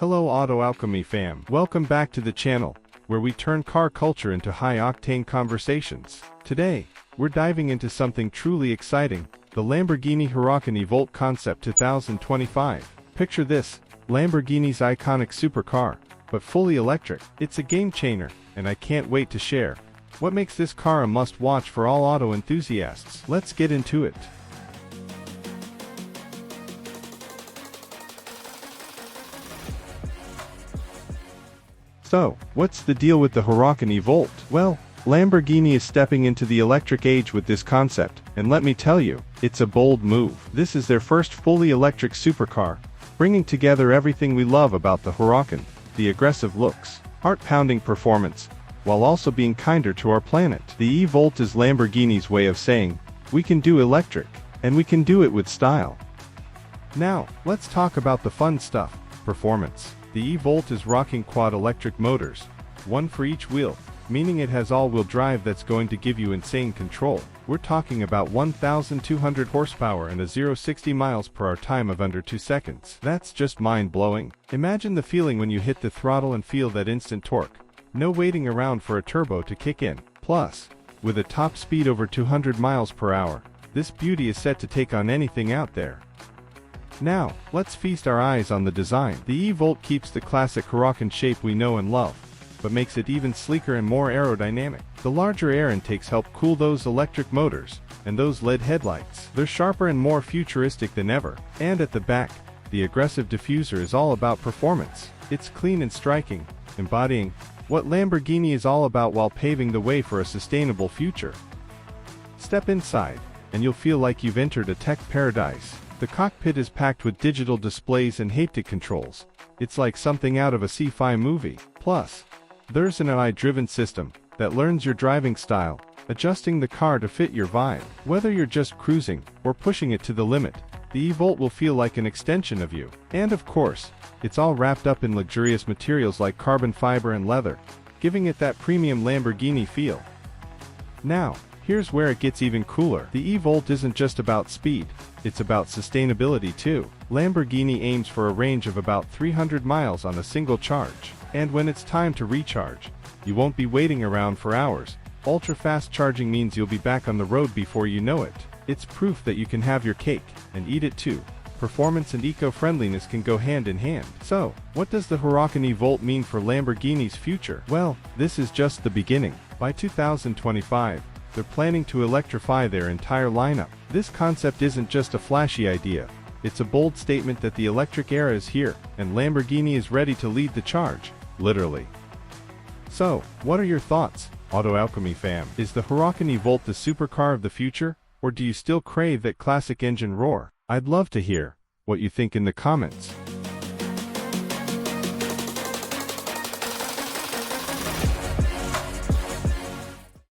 Hello AutoAlchemy fam, welcome back to the channel, where we turn car culture into high-octane conversations. Today, we're diving into something truly exciting, the Lamborghini Huracán E-Volt Concept 2025. Picture this, Lamborghini's iconic supercar, but fully electric. It's a game-changer, and I can't wait to share what makes this car a must-watch for all auto enthusiasts. Let's get into it. So, what's the deal with the Huracán E-Volt? Well, Lamborghini is stepping into the electric age with this concept, and let me tell you, it's a bold move. This is their first fully electric supercar, bringing together everything we love about the Huracán, the aggressive looks, heart-pounding performance, while also being kinder to our planet. The E-Volt is Lamborghini's way of saying, we can do electric, and we can do it with style. Now, let's talk about the fun stuff, performance. The E-Volt is rocking quad electric motors, one for each wheel, meaning it has all-wheel drive that's going to give you insane control. We're talking about 1,200 horsepower and a 0-60 miles per hour time of under 2 seconds. That's just mind-blowing. Imagine the feeling when you hit the throttle and feel that instant torque. No waiting around for a turbo to kick in. Plus, with a top speed over 200 miles per hour, this beauty is set to take on anything out there. Now, let's feast our eyes on the design. The E-Volt keeps the classic Huracán shape we know and love, but makes it even sleeker and more aerodynamic. The larger air intakes help cool those electric motors, and those LED headlights. They're sharper and more futuristic than ever. And at the back, the aggressive diffuser is all about performance. It's clean and striking, embodying what Lamborghini is all about while paving the way for a sustainable future. Step inside, and you'll feel like you've entered a tech paradise. The cockpit is packed with digital displays and haptic controls. It's like something out of a sci-fi movie. Plus, there's an AI-driven system that learns your driving style, adjusting the car to fit your vibe. Whether you're just cruising or pushing it to the limit, the E-Volt will feel like an extension of you. And of course, it's all wrapped up in luxurious materials like carbon fiber and leather, giving it that premium Lamborghini feel. Now, here's where it gets even cooler. The E-Volt isn't just about speed, it's about sustainability too. Lamborghini aims for a range of about 300 miles on a single charge. And when it's time to recharge, you won't be waiting around for hours. Ultra-fast charging means you'll be back on the road before you know it. It's proof that you can have your cake and eat it too. Performance and eco-friendliness can go hand in hand. So, what does the Huracán E-Volt mean for Lamborghini's future? Well, this is just the beginning. By 2025, they're planning to electrify their entire lineup. This concept isn't just a flashy idea. It's a bold statement that the electric era is here, and Lamborghini is ready to lead the charge, literally. So, what are your thoughts, AutoAlchemy fam? Is the Huracán E-Volt the supercar of the future, or do you still crave that classic engine roar? I'd love to hear what you think in the comments.